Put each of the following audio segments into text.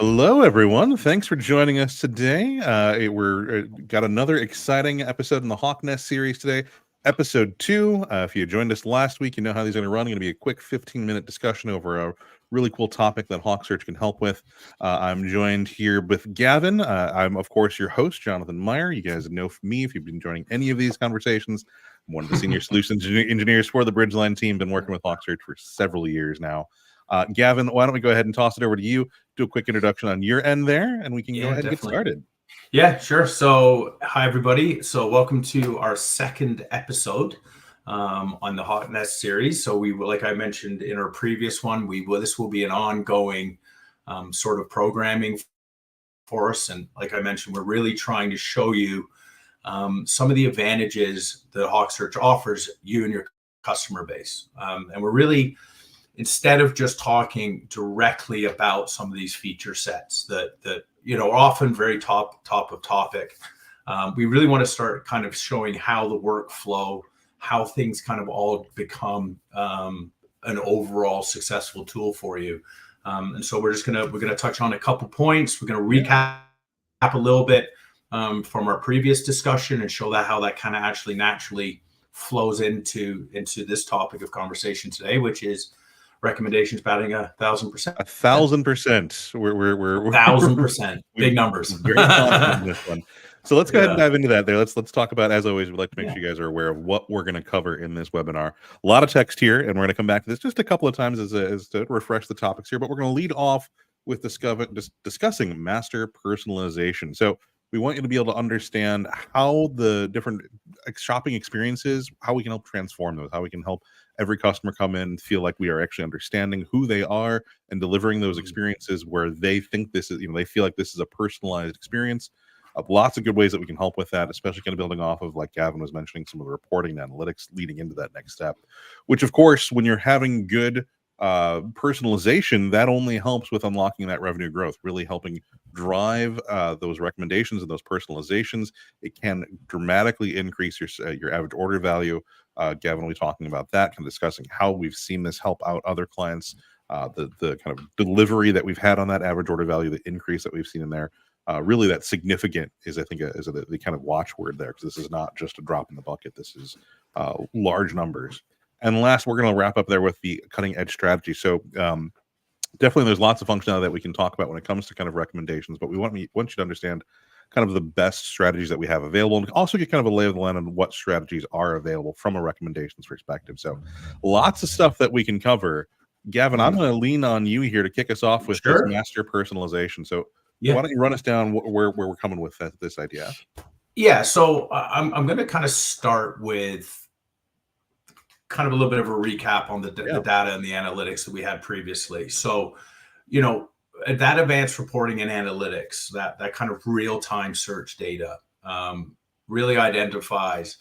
Hello, everyone. Thanks for joining us today. We're got another exciting episode in the Hawk Nest series today, episode 2. If you joined us last week, you know how these are going to run. Going to be a quick 15-minute discussion over a really cool topic that HawkSearch can help with. I'm joined here with Gavin. I'm, of course, your host, Jonathan Meyer. You guys know me if you've been joining any of these conversations. I'm one of the senior solutions engineers for the Bridgeline team. Been working with HawkSearch for several years now. Gavin, why don't we go ahead and toss it over to you? Do a quick introduction on your end there, and we can go ahead and get started. Yeah, sure. So, hi, everybody. So, welcome to our second episode on the Hawk Nest series. So, like I mentioned in our previous one, this will be an ongoing sort of programming for us. And like I mentioned, we're really trying to show you some of the advantages that HawkSearch offers you and your customer base. And we're really, instead of just talking directly about some of these feature sets that are often very top of topic, we really want to start kind of showing how the workflow, how things kind of all become an overall successful tool for you. And so we're gonna touch on a couple points. We're gonna recap a little bit from our previous discussion and show how that kind of actually naturally flows into this topic of conversation today, which is recommendations batting 1,000%. 1,000%. We're 1,000%. Big numbers. Very confident in this one. So let's go ahead and dive into that there. Let's talk about, as always, we'd like to make sure you guys are aware of what we're going to cover in this webinar. A lot of text here, and we're going to come back to this just a couple of times as to refresh the topics here, but we're going to lead off with discussing master personalization. So we want you to be able to understand how the different shopping experiences, how we can help transform those, how we can help every customer come in and feel like we are actually understanding who they are and delivering those experiences where they think this is, they feel like this is a personalized experience. Lots of good ways that we can help with that, especially kind of building off of, like Gavin was mentioning, some of the reporting and analytics leading into that next step, which of course, when you're having good personalization, that only helps with unlocking that revenue growth, really helping drive those recommendations and those personalizations. It can dramatically increase your average order value. Gavin will be talking about that, kind of discussing how we've seen this help out other clients, the kind of delivery that we've had on that average order value, the increase that we've seen in there. Really, that significant is, I think, the kind of watchword there, because this is not just a drop in the bucket. This is large numbers. And last, we're going to wrap up there with the cutting edge strategy. So definitely there's lots of functionality that we can talk about when it comes to kind of recommendations, but we want you to understand kind of the best strategies that we have available, and also get kind of a lay of the land on what strategies are available from a recommendations perspective. So lots of stuff that we can cover. Gavin, I'm going to lean on you here to kick us off with this master personalization. So why don't you run us down where we're coming with this idea? Yeah, so I'm going to kind of start with kind of a little bit of a recap on the data and the analytics that we had previously. So, that advanced reporting and analytics, that kind of real-time search data really identifies,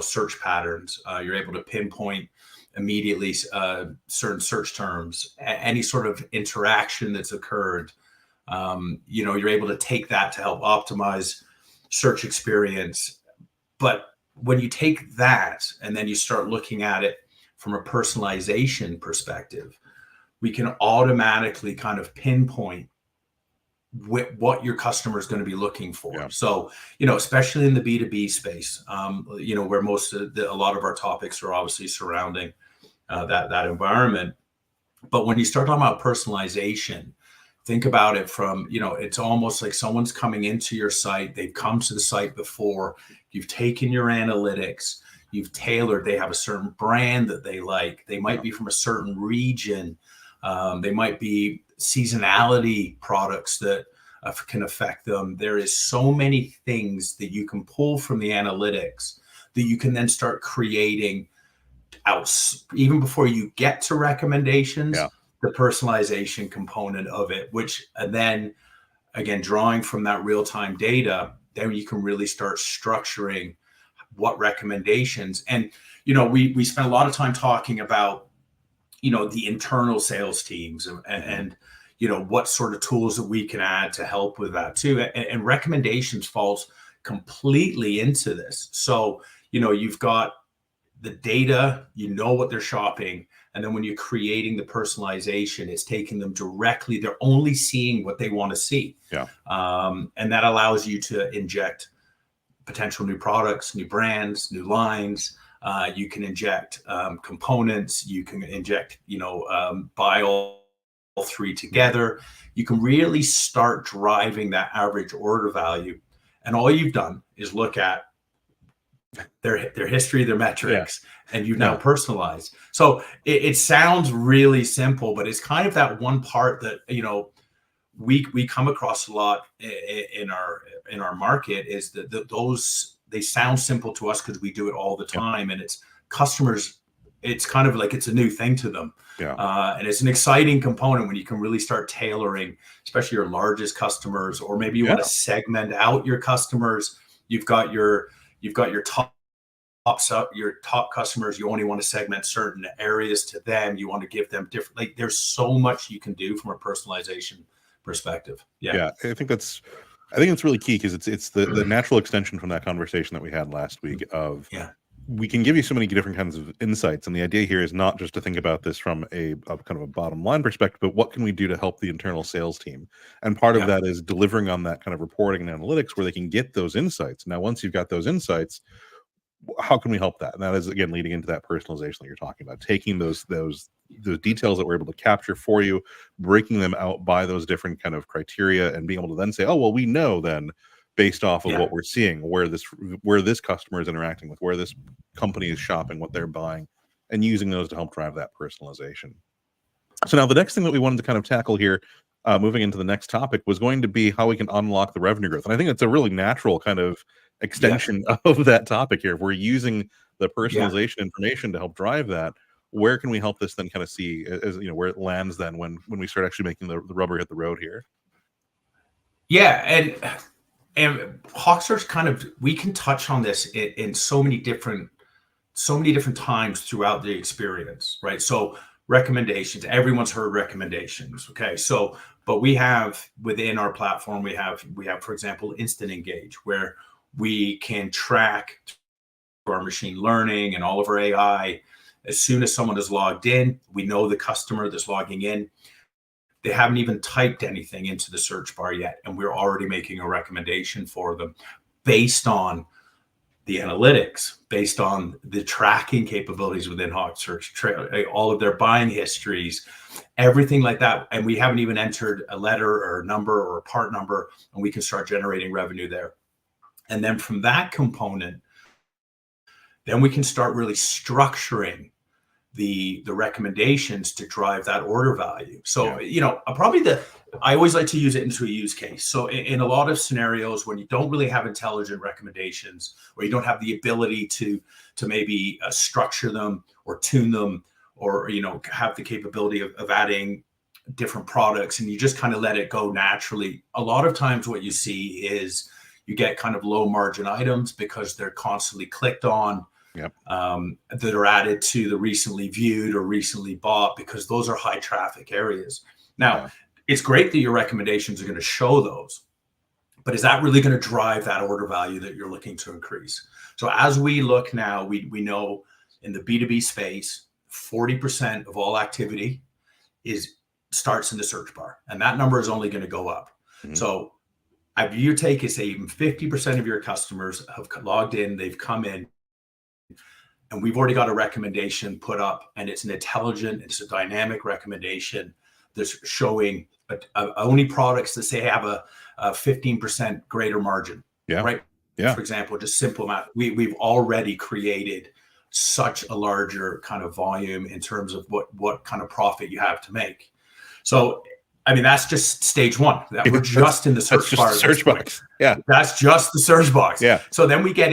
search patterns. You're able to pinpoint immediately certain search terms, any sort of interaction that's occurred. You're able to take that to help optimize search experience. But when you take that and then you start looking at it from a personalization perspective, we can automatically kind of pinpoint what your customer is going to be looking for. Yeah. So, especially in the B2B space, where a lot of our topics are obviously surrounding that environment. But when you start talking about personalization, think about it from, it's almost like someone's coming into your site. They've come to the site before. You've taken your analytics. You've tailored. They have a certain brand that they like. They might be from a certain region. They might be seasonality products that can affect them. There is so many things that you can pull from the analytics that you can then start creating out even before you get to recommendations. Yeah. The personalization component of it, which then, again, drawing from that real-time data, then you can really start structuring what recommendations. And, we spent a lot of time talking about, the internal sales teams and what sort of tools that we can add to help with that too. And recommendations falls completely into this. So, you've got the data, you know what they're shopping. And then when you're creating the personalization, it's taking them directly. They're only seeing what they want to see. Yeah. And that allows you to inject potential new products, new brands, new lines. You can inject components. You can inject, buy all three together. You can really start driving that average order value. And all you've done is look at their history, their metrics, and you've now personalized. So it sounds really simple, but it's kind of that one part that, we come across a lot in our market, is that those, they sound simple to us because we do it all the time, and it's customers, it's kind of like it's a new thing to them. And it's an exciting component when you can really start tailoring, especially your largest customers, or maybe you want to segment out your customers. You've got your top customers. You only want to segment certain areas to them. You want to give them different, like, there's so much you can do from a personalization perspective. I think it's really key, because it's the natural extension from that conversation that we had last week of we can give you so many different kinds of insights, and the idea here is not just to think about this from a kind of a bottom line perspective, but what can we do to help the internal sales team? And part of that is delivering on that kind of reporting and analytics where they can get those insights. Now, once you've got those insights, how can we help that? And that is, again, leading into that personalization that you're talking about, taking those details that we're able to capture for you, breaking them out by those different kind of criteria, and being able to then say, oh, well, we know then, based off of what we're seeing, where this customer is interacting with, where this company is shopping, what they're buying, and using those to help drive that personalization. So now the next thing that we wanted to kind of tackle here, moving into the next topic, was going to be how we can unlock the revenue growth. And I think it's a really natural kind of extension of that topic here. If we're using the personalization information to help drive that, where can we help this then kind of see, as where it lands then when we start actually making the rubber hit the road here? And HawkSearch we can touch on this in so many different times throughout the experience, right? So recommendations, everyone's heard recommendations. Okay. So, but we have within our platform, we have, for example, Instant Engage, where we can track our machine learning and all of our AI. As soon as someone is logged in, we know the customer that's logging in. They haven't even typed anything into the search bar yet, and we're already making a recommendation for them based on the analytics, based on the tracking capabilities within HawkSearch, all of their buying histories, everything like that. And we haven't even entered a letter or a number or a part number, and we can start generating revenue there. And then from that component, then we can start really structuring the recommendations to drive that order value. So, I always like to use it into a use case. So in a lot of scenarios when you don't really have intelligent recommendations, or you don't have the ability to maybe structure them or tune them, or, have the capability of adding different products, and you just kind of let it go naturally. A lot of times what you see is you get kind of low margin items because they're constantly clicked on. That are added to the recently viewed or recently bought, because those are high traffic areas. Now, it's great that your recommendations are going to show those, but is that really going to drive that order value that you're looking to increase? So as we look now, we know in the B2B space, 40% of all activity starts in the search bar, and that number is only going to go up. So if you take it, say even 50% of your customers have logged in, they've come in, and we've already got a recommendation put up, and it's an intelligent, it's a dynamic recommendation that's showing only products that say have a 15% greater margin, right? For example, just simple math. We've already created such a larger kind of volume in terms of what kind of profit you have to make. So, I mean, that's just stage one. That we're just in the search bar. Search box. That's just the search box. So then we can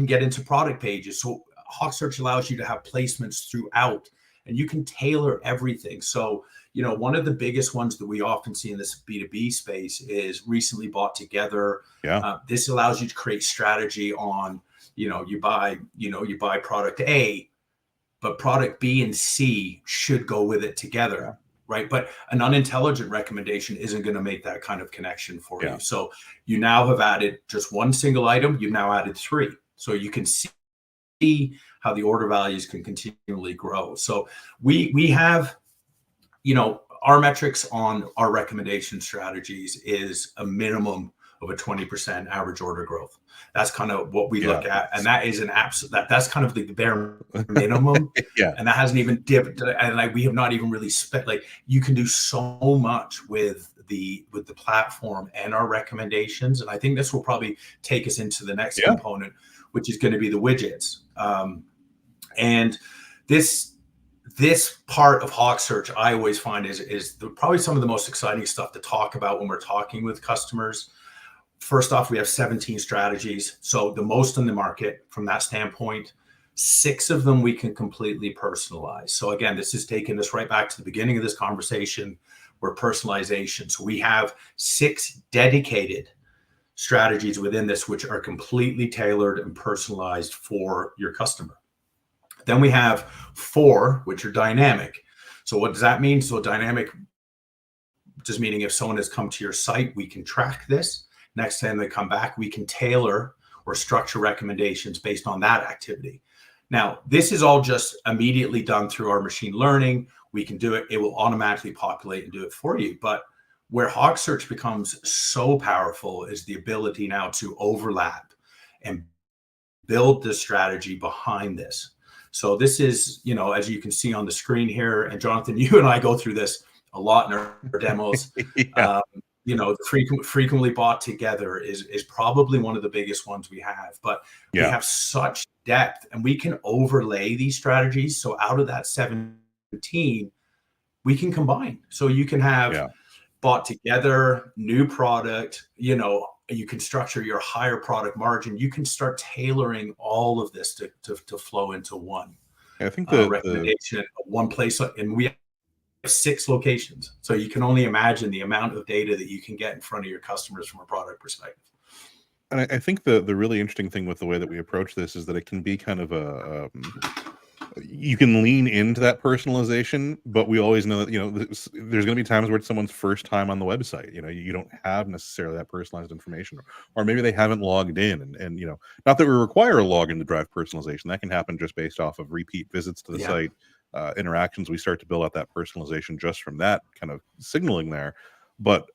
get into product pages. So HawkSearch allows you to have placements throughout, and you can tailor everything. So, one of the biggest ones that we often see in this B2B space is recently bought together. This allows you to create strategy on, you buy product A, but product B and C should go with it together. Right. But an unintelligent recommendation isn't going to make that kind of connection for you. So you now have added just one single item. You've now added three. So you can see how the order values can continually grow. So we have, our metrics on our recommendation strategies is a minimum of a 20% average order growth. That's kind of what we look at. And that is an absolute, that's kind of the bare minimum. And that hasn't even dipped. And we have not even really spent, you can do so much with the platform and our recommendations. And I think this will probably take us into the next component, which is going to be the widgets. And this part of HawkSearch, I always find is probably some of the most exciting stuff to talk about when we're talking with customers. First off, we have 17 strategies. So the most in the market from that standpoint. 6 of them we can completely personalize. So again, this is taking us right back to the beginning of this conversation, where personalization. So we have 6 dedicated strategies within this, which are completely tailored and personalized for your customer. Then we have 4, which are dynamic. So what does that mean? So dynamic, just meaning if someone has come to your site, we can track this. Next time they come back, we can tailor or structure recommendations based on that activity. Now, this is all just immediately done through our machine learning. We can do it. It will automatically populate and do it for you. But where HawkSearch becomes so powerful is the ability now to overlap and build the strategy behind this. So this is, as you can see on the screen here, and Jonathan, you and I go through this a lot in our demos. Frequently bought together is probably one of the biggest ones we have, but we have such depth, and we can overlay these strategies. So out of that 17, we can combine. So you can have bought together, new product, you can structure your higher product margin. You can start tailoring all of this to flow into one. I think the recommendation at one place, and we have 6 locations. So you can only imagine the amount of data that you can get in front of your customers from a product perspective. And I think the really interesting thing with the way that we approach this is that it can be kind of you can lean into that personalization, but we always know that, there's going to be times where it's someone's first time on the website. You don't have necessarily that personalized information, or maybe they haven't logged in, and not that we require a login to drive personalization. That can happen just based off of repeat visits to the site, interactions. We start to build out that personalization just from that kind of signaling there. But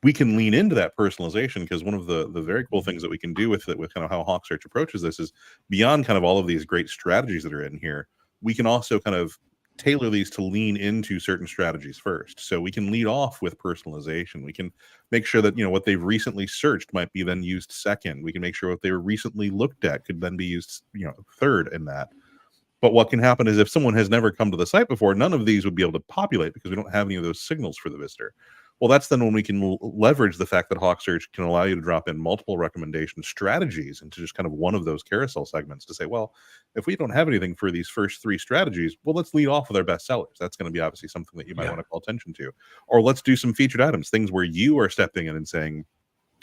we can lean into that personalization, because one of the very cool things that we can do with kind of how HawkSearch approaches this is, beyond kind of all of these great strategies that are in here, we can also kind of tailor these to lean into certain strategies first. So we can lead off with personalization. We can make sure that what they've recently searched might be then used second. We can make sure what they were recently looked at could then be used third in that. But what can happen is, if someone has never come to the site before, none of these would be able to populate because we don't have any of those signals for the visitor. Well, that's then when we can leverage the fact that HawkSearch can allow you to drop in multiple recommendation strategies into just kind of one of those carousel segments to say, well, if we don't have anything for these first 3 strategies, well, let's lead off with our best sellers. That's going to be obviously something that you might want to call attention to. Or let's do some featured items, things where you are stepping in and saying,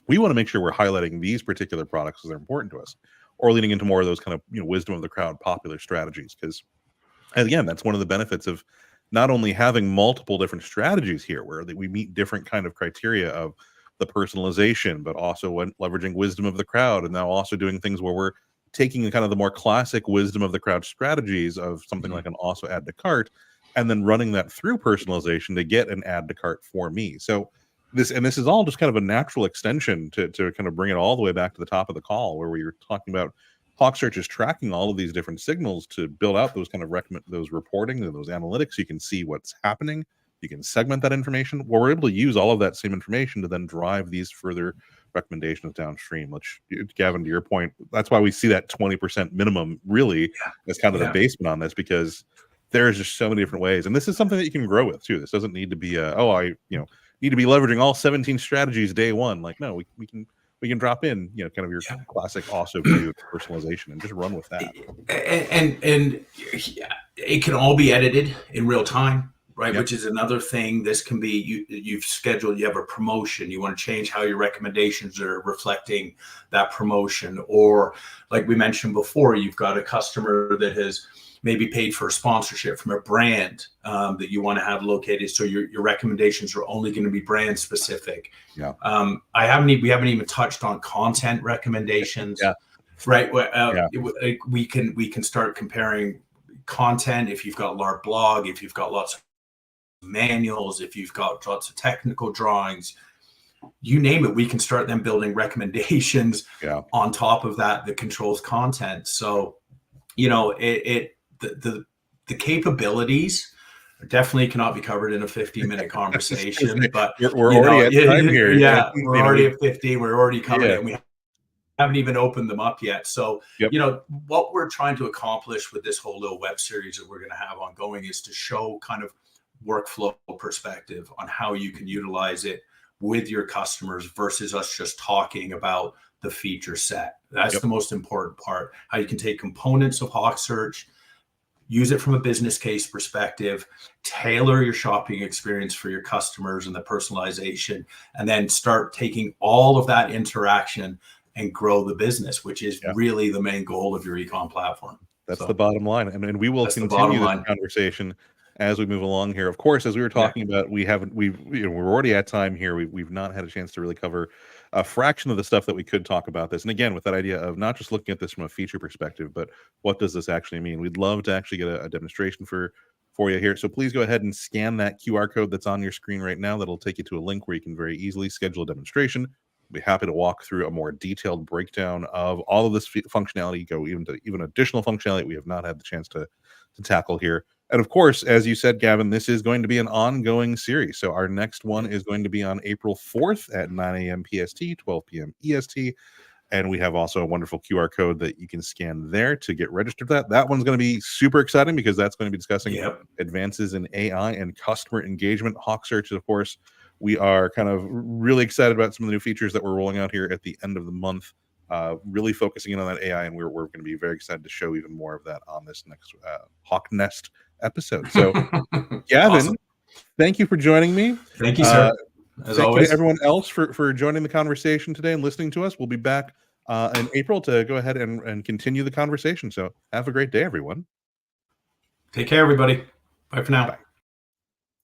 we want to make sure we're highlighting these particular products because they're important to us, or leaning into more of those kind of wisdom of the crowd popular strategies. Because, again, that's one of the benefits of not only having multiple different strategies here, where we meet different kind of criteria of the personalization, but also leveraging wisdom of the crowd, and now also doing things where we're taking kind of the more classic wisdom of the crowd strategies of something like an also add to cart, and then running that through personalization to get an add to cart for me. So this is all just kind of a natural extension to kind of bring it all the way back to the top of the call, where we were talking about HawkSearch is tracking all of these different signals to build out those kind of those reporting and those analytics. You can see what's happening. You can segment that information. Well, we're able to use all of that same information to then drive these further recommendations downstream, which, Gavin, to your point, that's why we see that 20% minimum really as kind of the basement on this, because there's just so many different ways. And this is something that you can grow with too. This doesn't need to be need to be leveraging all 17 strategies day one. Like, no, we can drop in, kind of your classic also view of personalization and just run with that. And it can all be edited in real time, right? Which is another thing. This can be, you have a promotion. You want to change how your recommendations are reflecting that promotion. Or like we mentioned before, you've got a customer that has maybe paid for a sponsorship from a brand that you want to have located. So your recommendations are only going to be brand specific. We haven't even touched on content recommendations. right? We can start comparing content. If you've got a large blog, if you've got lots of manuals, if you've got lots of technical drawings, you name it, we can start them building recommendations on top of that controls content. So, the capabilities definitely cannot be covered in a 15-minute conversation, but we're already at time here. Yeah, we're already at 50. We're already covered it. And we haven't even opened them up yet. So, what we're trying to accomplish with this whole little web series that we're going to have ongoing is to show kind of workflow perspective on how you can utilize it with your customers versus us just talking about the feature set. That's the most important part. How you can take components of HawkSearch, use it from a business case perspective, tailor your shopping experience for your customers and the personalization, and then start taking all of that interaction and grow the business, which is really the main goal of your e-com platform. That's the bottom line. And we will continue this conversation as we move along here. Of course, as we were talking about, we're already at time here. We've not had a chance to really cover a fraction of the stuff that we could talk about this. And again, with that idea of not just looking at this from a feature perspective, but what does this actually mean? We'd love to actually get a demonstration for you here. So please go ahead and scan that QR code that's on your screen right now. That'll take you to a link where you can very easily schedule a demonstration. Be happy to walk through a more detailed breakdown of all of this functionality, go even additional functionality we have not had the chance to tackle here. And of course, as you said, Gavin, this is going to be an ongoing series. So our next one is going to be on April 4th at 9 a.m. PST, 12 p.m. EST. And we have also a wonderful QR code that you can scan there to get registered for that. That one's going to be super exciting because that's going to be discussing advances in AI and customer engagement. HawkSearch, of course, we are kind of really excited about some of the new features that we're rolling out here at the end of the month, really focusing in on that AI. And we're going to be very excited to show even more of that on this next Hawk Nest episode. So, Gavin, thank you for joining me. Thank you, sir. As always, you to everyone else for joining the conversation today and listening to us. We'll be back in April to go ahead and continue the conversation. So have a great day, everyone. Take care, everybody. Bye for now. Bye.